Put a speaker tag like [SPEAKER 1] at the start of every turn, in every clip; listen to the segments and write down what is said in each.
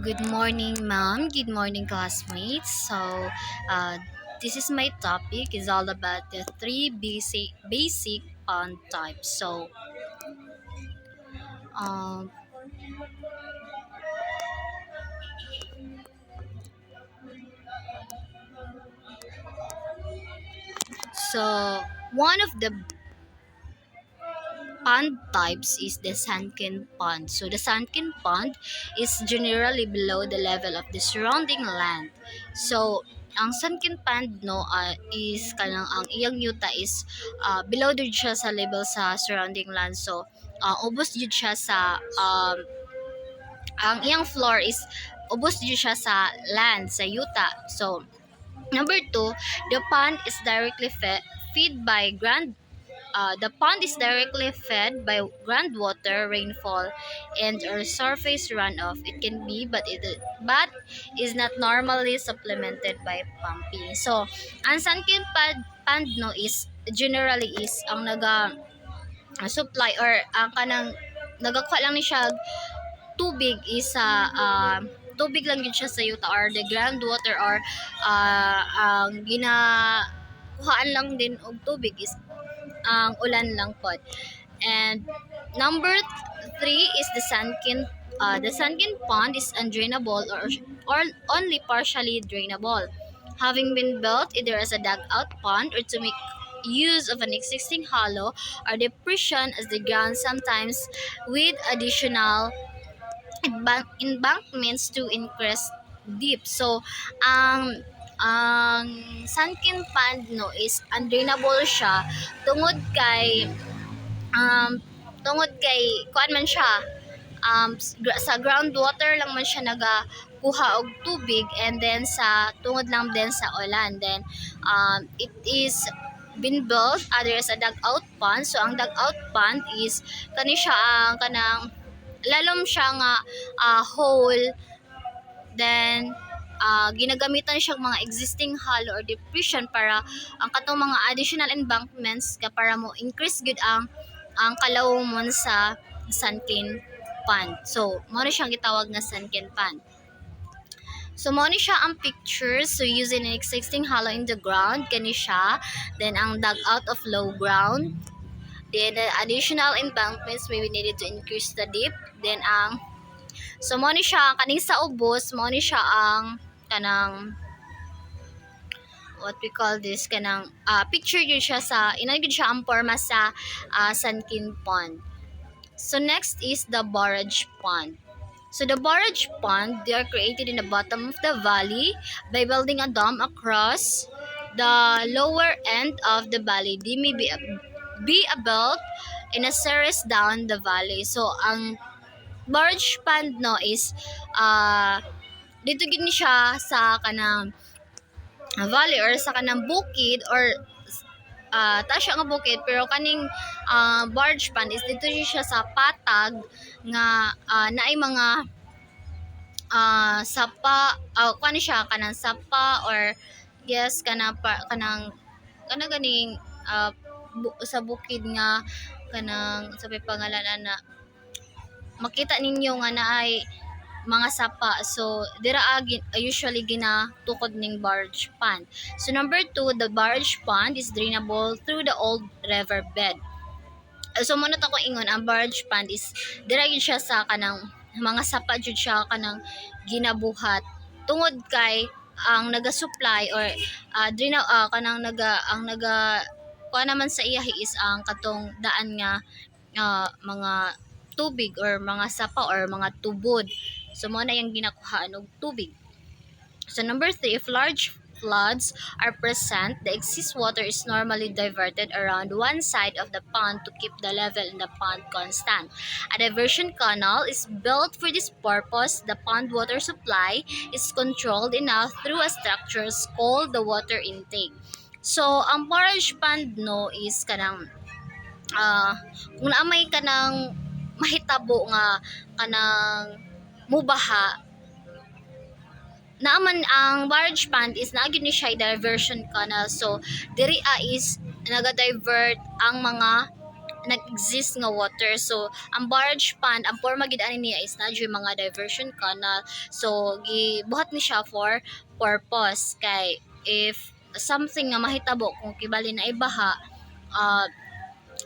[SPEAKER 1] Good morning, ma'am. Good morning, classmates. Uh, this is my topic. Is all about the three basic pond types. Um, so one of the pond types is the sunken pond. So the sunken pond is generally below the level of the surrounding land. So ang sunken pond is kanang ang iyang yuta is below dud siya sa level sa surrounding land. So ubos jud siya sa ang iyang floor is ubos jud siya sa land sa yuta. So number two, the pond is directly fed by the pond is directly fed by groundwater, rainfall, and or surface runoff. It can be, but is not normally supplemented by pumping. So, ang sunken pond no is generally is ang supply or ang kanang nagakuha lang ni siya tubig is tubig lang yun siya sa yuta or the groundwater or ang ginakuhaan lang din og tubig is ang ulan lang po. And number three is the sunken pond is undrainable or only partially drainable, having been built either as a dugout pond or to make use of an existing hollow or depression as the ground, sometimes with additional embankments to increase deep. So ang sunken pond no is undrainable siya tungod kay um kuan man siya sa groundwater lang man siya nagakuha og tubig, and then sa tungod lang din sa ulan. Then it is been built other as a dugout pond. So ang dugout pond is kani siya ang kanang lalom siya nga hole, then ginagamitan siyang mga existing hollow or depression para ang katong mga additional embankments para mo increase good ang kalawomon sa sunken pond. So mo ni siyang gitawag nga sunken pond. So mo ni siya ang picture. So using an existing hollow in the ground kani siya, then ang dugout of low ground, then the additional embankments may be needed to increase the depth. Then so mo ni siya kaning sa ubos, mo ni siya ang kanang what we call this kanang picture yun siya sa inagid siya ang forma sa sunken pond. So next is the barrage pond. So the barrage pond, they are created in the bottom of the valley by building a dam across the lower end of the valley. They may be built in a series down the valley. So ang barrage pond no is dito gid ni siya sa kanang valley or sa kanang bukid or ta siya nga bukid, pero kaning barge pond is dito siya sa patag nga naay mga sapa kani siya kanang sapa or yes kanang ganing sa bukid nga kanang sabi pangalanan na makita ninyo nga naay mga sapa. So dira usually ginatukod ning barge pond. So number two, the barge pond is drainable through the old river bed. So muna ta ko ingon, ang barge pond is dira gyud siya sa kanang mga sapa jud siya kanang ginabuhat tungod kay ang naga-supply or kanang kuha naman sa iya is ang katong daan nga mga tubig or mga sapa or mga tubod. So mo na yung ginakuhaan og tubig. So number three, if large floods are present, the excess water is normally diverted around one side of the pond to keep the level in the pond constant. A diversion canal is built for this purpose. The pond water supply is controlled enough through a structure called the water intake. So ang barrage pond no is kanang kung naamay kanang mahitabo nga kanang mubaha, naaman ang barrage pond is naagid ni siya diversion canal. So diri is naga-divert ang mga nag-exist nga water. So ang barrage pond, ang forma gid ani niya is na mga diversion canal. So gibuhat ni siya for purpose kay if something nga mahitabo kung kibali na ibaha, uh,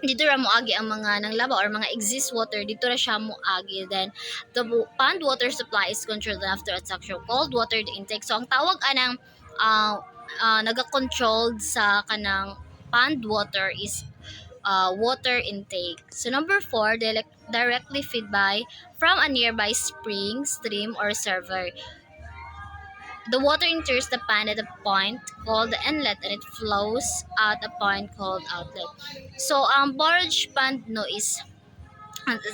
[SPEAKER 1] dito ra mo agi ang mga nanglaba or mga exist water, dito ra siya mo agi. Then the pond water supply is controlled after a structure called water intake. So ang tawag anang naga-controlled sa kanang pond water is water intake. So number 4, directly feed by from a nearby spring, stream, or reservoir. The water enters the pan at a point called the inlet and it flows out a point called outlet. So, ang barrage pond no is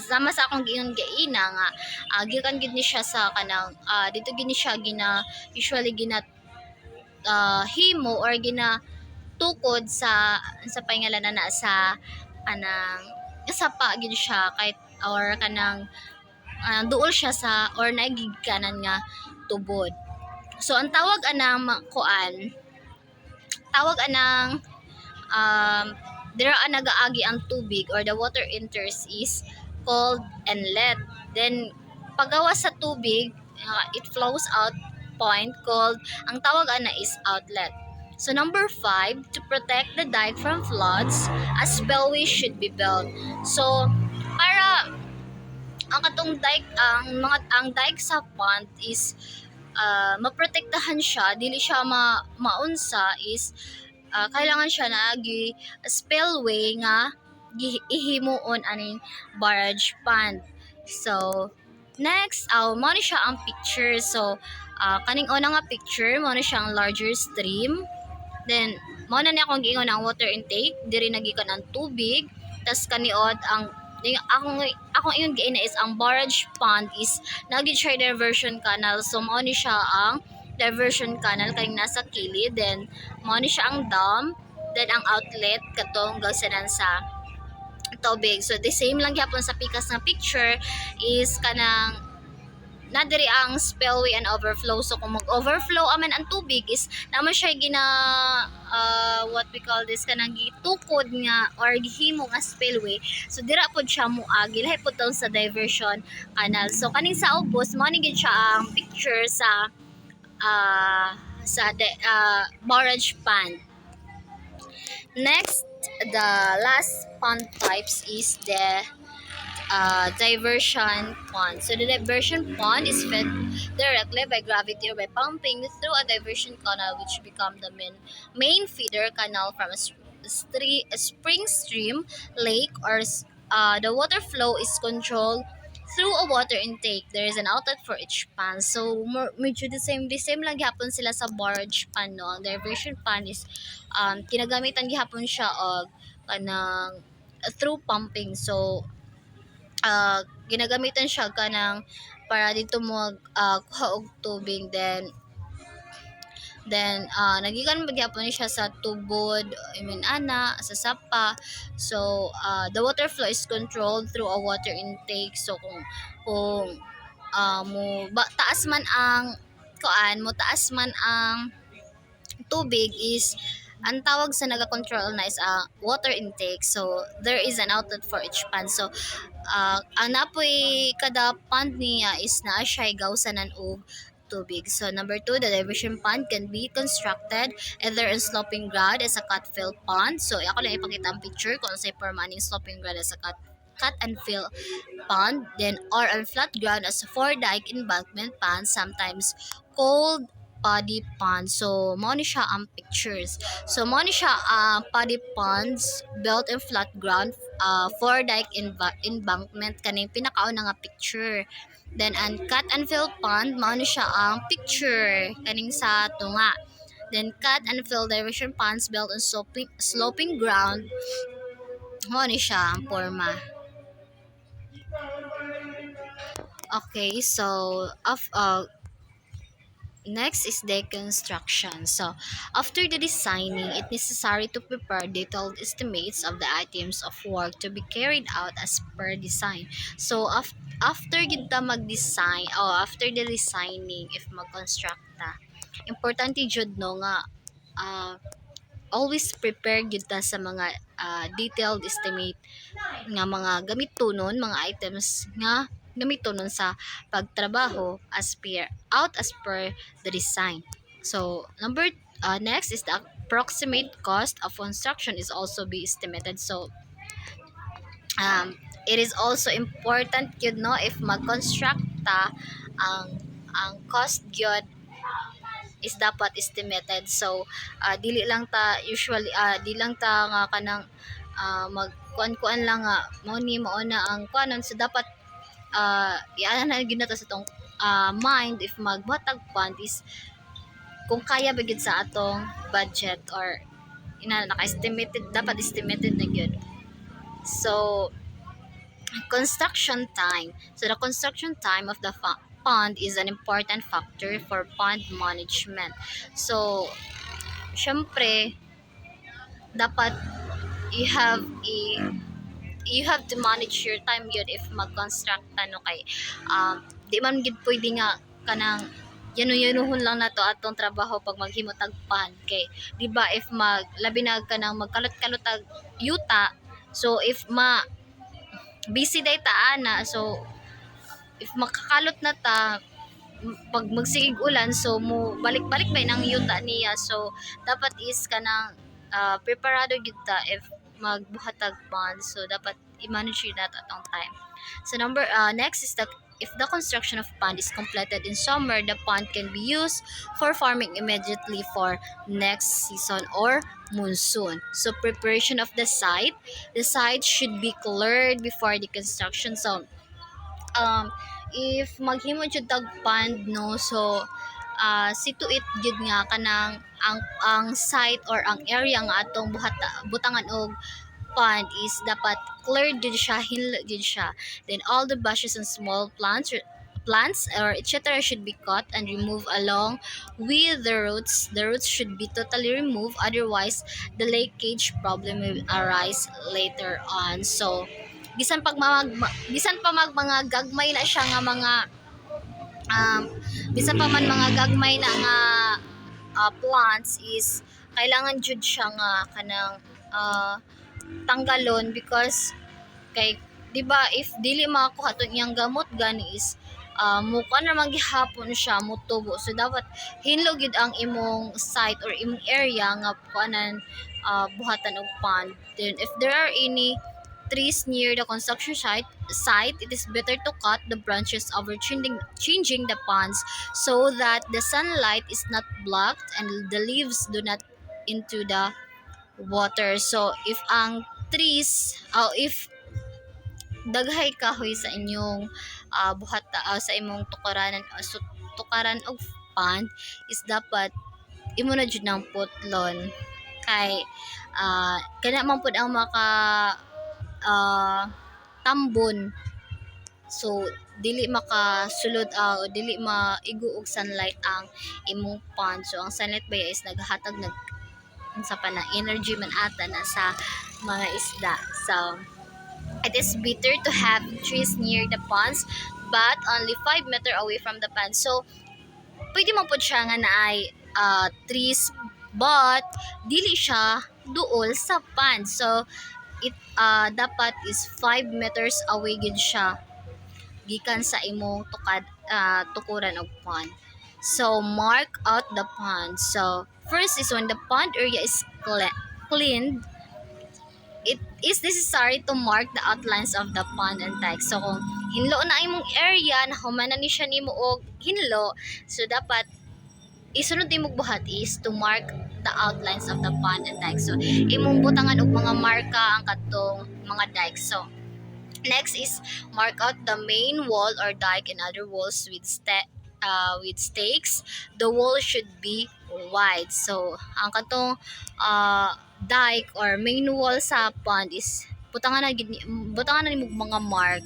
[SPEAKER 1] sama sa akong giingon gaina nga gikan gid ni siya sa kanang dito gid ni siya gina usually gina himo or gina tukod sa pangalanan na sa kanang sapa gid siya kahit or kanang duol siya sa or naigigkanan nga tubod. So ang tawag anang kuan, tawag anang dira nagaagi ang tubig or the water enters is called inlet. Then pagawas sa tubig, it flows out point called ang tawag ana is outlet. So number 5, to protect the dike from floods, a spillway should be built. So para ang katong dike ang dike sa pond is maprotektahan siya, dili siya maunsa is kailangan siya na spillway nga ihimuon aning barrage pond. So next, mo ni siya ang picture. So kaning una nga picture mo ni siya ang larger stream. Then mo na ni akong giingon ang water intake, diri nagikan ang tubig. Tas kaniod ang akong ingon giina is ang barrage pond is nagid siya diversion canal. So mao ni siya ang diversion canal kay nasa kilid. Then mao ni siya ang dam, then ang outlet katong gawsanan sa tubig. So the same lang gyapon sa pikas nga picture is kanang na diri ang spillway and overflow. So kung mag-overflow aman ang tubig is naman siya gina what we call this kanang gitukod nga or gihimo nga spillway. So dira pod siya moagi lahi pod taon sa diversion canal. So kaning sa ubos mo ni gid siya ang picture sa barrage pond. Next, the last pond types is the diversion pond. So the diversion pond is fed directly by gravity or by pumping through a diversion canal, which become the main feeder canal from a spring, stream, lake, or the water flow is controlled through a water intake. There is an outlet for each pond. So medyo the same lang gihapon sila sa barrage pond, no. Ang diversion pond is kinagamitan gihapon siya og kanang through pumping. So ginagamitan siya kanang para dito mo kuha og tubig. Then nagikan magyapon siya sa tubod, I mean ana sa sapa. So the water flow is controlled through a water intake. So kung taas man ang taas man ang tubig is ang tawag sa naga-control na is water intake. So there is an outlet for each pond. So ang napoy kada pond niya is naa siya gawsanan og tubig. So number 2, the diversion pond can be constructed either in sloping ground as a cut-fill pond. So ako lang ipakita ang picture kung sa permanent sloping ground as a cut and fill pond, then or on flat ground as a four-dike embankment pond, sometimes called paddy pond. So mo ni siya ang pictures. So mo ni siya paddy ponds built in flat ground, four-dike embankment kaning pinakauna nga picture. Then ang cut and fill pond mao ni siya ang picture kaning sa tunga. Then cut and fill diversion ponds built on sloping ground mao ni siya ang forma. Okay, so next is deconstruction. So after the designing, it's necessary to prepare detailed estimates of the items of work to be carried out as per design. So after kita mag-design o after the designing, if mag-construct ta, importante jud no nga always prepare gyud ta sa mga detailed estimate nga mga gamiton, mga items nga gamiton sa pagtrabaho as per the design. So next is the approximate cost of construction is also be estimated. So it is also important yun no if mag-construct ta ang cost gyud is dapat estimated. So dili lang ta usually di lang ta nga kanang magkuan-kuan lang nga mao na ang kuanon. So dapat iana na gyud nato sa tong mind if magbuhatag fund is kung kaya ba gyud sa atong budget or ina naka-estimated, dapat estimated na gyud. So construction time. So the construction time of the pond is an important factor for pond management. So syempre dapat you have to manage your time yun if mag-construct kay di man gid pwede nga kanang yanuhon lang nato atong trabaho pag maghimo tag pond kay di ba if labi na kanang magkalot-kalot tag yuta, so if busy day ta ana, so if makakalot na ta pag magsigig ulan, so mo balik-balik ba nang yuta niya. So dapat is kanang preparado gyud ta if magbuhatag pond, so dapat i-manage yun nato atong time. So next is if the construction of pond is completed in summer, the pond can be used for farming immediately for next season or monsoon. So preparation of the site should be cleared before the construction. So if maghimo jud tag pond no, so situate jud nga kanang ang site or ang area nga atong butangan og pond is dapat cleared jud siya, hinlo jud siya. Then all the bushes and small plants or etc. should be cut and removed along with the roots. The roots should be totally removed, otherwise the leakage problem will arise later on. So bisan pa mga gagmay na siya nga mga bisan pa man mga gagmay na nga plants is kailangan jud siya nga kanang tanggalon, because kay di ba if dili makakuha to iyang gamot gani is mukuan ra man gihapon siya mutubo. So dapat hinlo gid ang imong site or imong area nga kuanan buhatan og pond. Then if there are any trees near the construction site, it is better to cut the branches over changing the ponds so that the sunlight is not blocked and the leaves do not into the water. So if ang trees if daghay kahoy sa inyong sa imong tukaran og pond is dapat imo na jud ng putlon kay kana man pud ang maka tambon, so dili makasulod dili maigo og sunlight ang imong pond. So ang sunlight ba is naghatag sa energy man ata na sa mga isda. So it is better to have trees near the ponds but only 5 meter away from the pond. So pwede mo po siya nga naay trees but dili siya duol sa pond. So it dapat is 5 meters away gid siya gikan sa imong tukuran og pond. So mark out the pond. So first is when the pond area is cleaned, it is necessary to mark the outlines of the pond and dike. So kung hinlo na imong area na humanan ni siya nimo og hinlo, so dapat isunod imong buhat is to mark the outlines of the pond and dike. So imong butangan og mga marka ang katong mga dike. So next is mark out the main wall or dike and other walls with stakes. The wall should be wide. So ang katong dike or main wall sa pond is butangan na nimo mga mark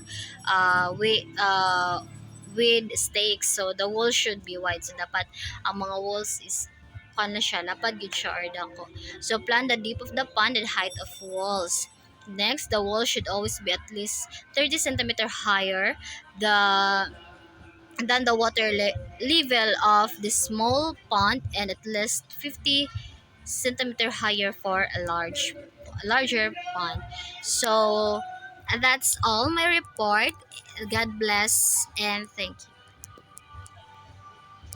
[SPEAKER 1] with stakes. So the wall should be wide. So dapat ang mga walls is na siya lapad gid siya or dako. So plan the depth of the pond and height of walls. Next, the wall should always be at least 30 cm higher than the water level of the small pond and at least 50 centimeter higher for a larger pond. So that's all my report. God bless and thank you.